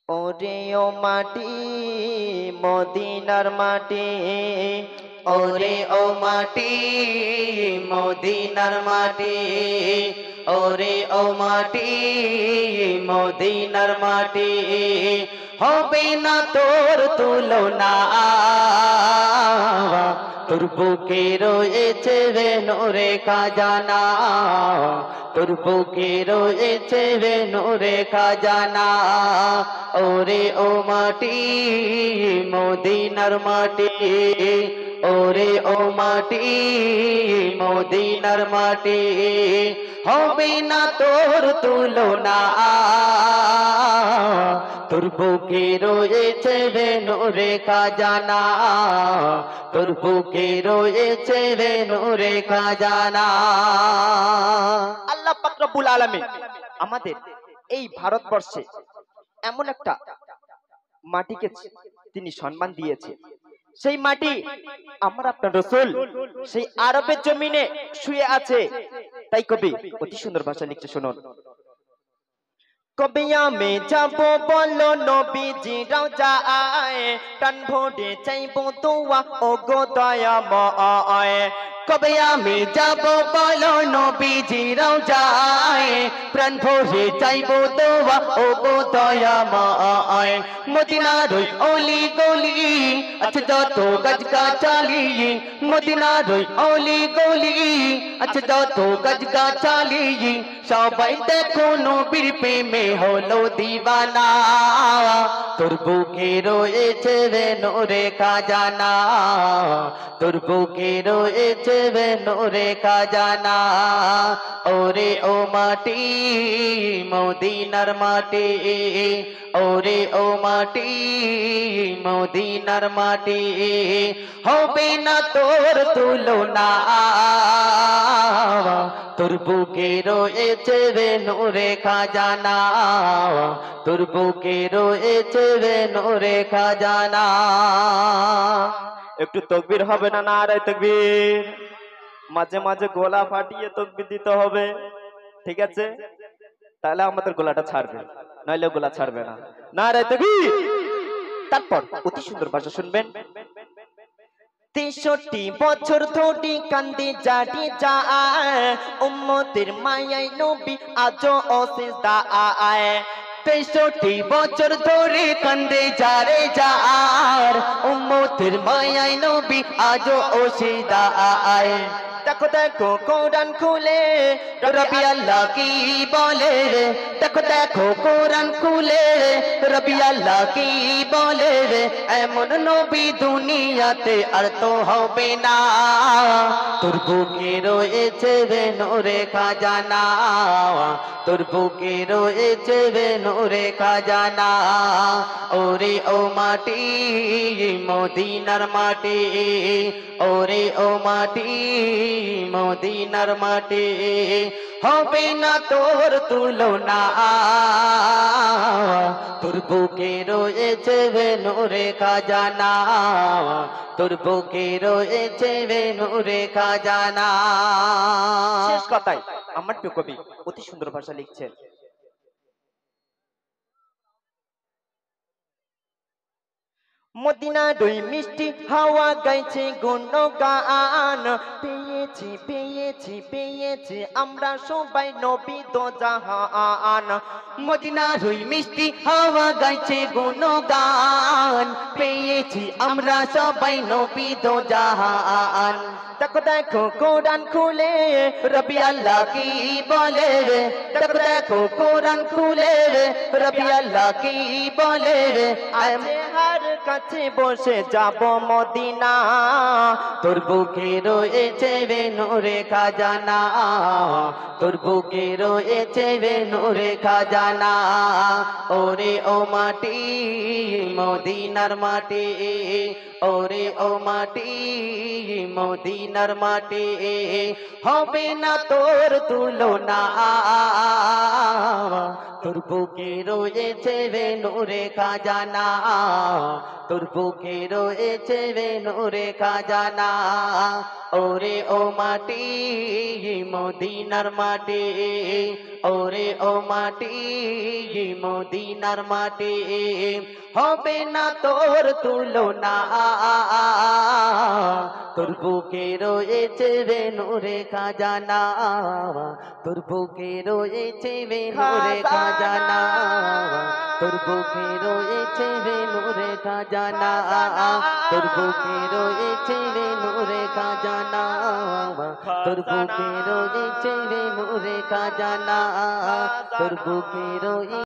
ওরে ও মাটি মদিনার মাটি, ওরে ও মাটি মদিনার মাটি, ওরে ও মাটি মদিনার মাটি, হবে না তোর তুলনা, তোর বুকে রয়েছে রে নূরে খাজানা, তোর বুকে রয়েছে রে নূরে খাজানা। ওরে ও মাটি মদিনার মাটি, ওরে ও মাটি মদিনার মাটি, হবে না তোর তুলনা, তোর বুকে রয়েছে রে নূরে খাজানা, তোর বুকে রয়েছে রে নূরে খাজানা। আল্লাহ পাক রব্বুল আলামিন আমাদের এই ভারতবর্ষে এমন একটা মাটিকে তিনি সম্মান দিয়েছে, সেই মাটি আমার আপনার রাসূল সেই আরবের জমিনে শুয়ে আছে। তাই কবি অতি সুন্দর ভাষা লিখছে, শুনুন। কবে আমি যাব বলো নবীজি রওজায়, প্রাণ ভরে চাইবো দোয়া ও গো দয়াময়। কবে আমি যাব বলো নবীজি রওজায়, প্রাণ ভরে চাইবো দোয়া ও গো দয়াময়। মদিনার ওই অলি গলি আছে যত গাছ গাছালি, মদিনার ওই অলি গলি আছে যত গাছ গাছালি, সবাই দেখো নবীর প্রেমে হলো দিওয়ানা, তোর বুকে রয়েছে রে নূরে খাজানা, তোর বুকে রয়েছে রে নূরে খাজানা। ওরে ও মাটি মদিনার মাটি, ওরে ও মাটি মদিনার মাটি, হবে না তোর তুলনা, তোর বুকে রয়েছে রে নূরে খাজানা, তোর বুকে রয়েছে রে নূরে খাজানা। একটু তাকবীর হবে না? নারে তাকবীর। মাঝে মাঝে গলা ফাটিয়ে তাকবীর দিতে হবে, ঠিক আছে? তাহলে আমাদের গলাটা ছাড়বে, নইলে গলা ছাড়বে না। নারে তাকবীর। তারপর অতি সুন্দর ভাষা শুনবেন। ৬৩ বছর ধরে কান্দে জারি যায়, উম্মতের মায়ায় নবী আজও অসিজদায়। ৬৩ বছর ধরে কান্দে জারে যার, উম্মতের মায়ায় নবী আজও অসিজদায়। দেখো দেখো কোরআন খুলে রবি আল্লাহ কি বলে, দেখো দেখো কোরআন খুলে রবি আল্লাহ কি বলে, এমন নবী দুনিয়াতে আর তো হবে না, তোর বুকে রয়েছে রে নূরে খাজানা, তোর বুকে রয়েছে রে নূরে খাজানা। ওরে ও মাটি মদিনার মাটি, ওরে ও মাটি মদিনার মাটি, হবে না তোর তুলনা, তোর বুকে রয়েছে রে নূরে খাজানা, তোর বুকে রয়েছে রে নূরে খাজানা। শেষ কথায় আমার প্রিয় কবি অতি সুন্দর ভাষা লিখছেন। মদিনার ওই মিষ্টি হাওয়া গাইছে গুণগান, পেয়েছি পেয়েছি পেয়েছি আমরা সবাই নবী দো জাহান। মদিনার ওই মিষ্টি হাওয়া গাইছে গুণগান, পেয়েছি আমরা সবাই নবী দো জাহান। দেখো দেখো কোরআন খুলে রবি আল্লাহ কি বলে, দেখো দেখো কোরআন খুলে রবি আল্লাহ কি বলে, হার কাছে বসে যাব মদিনা, তোর বুকে রয়েছে রে নূরে খাজানা, তোর বুকে রয়েছে রে নূরে খাজানা। ওরে ও মাটি মদিনার মাটি, ওরে ও মাটি মদিনার মাটি, হবে না তোর তুলনা, তোর বুকে রয়েছে রে নূরে খাজানা, তোর বুকে রয়েছে রে নূরে খাজানা। ওরে ও মাটি মদিনার মাটি, ওরে ও মাটি মদিনার মাটি হবে না তোর তুলনা তোর বুকে রয়েছে রে নূরে খাজানা তোর বুকে রয়েছে রে নূরে খাজানা তোর বুকে রয়েছে রে নূরে খাজানা তোর বুকে রয়েছে রে নূরে খাজানা তোর বুকে রয়েছে রে নূরে খাজানা তোর বুকে রয়েছে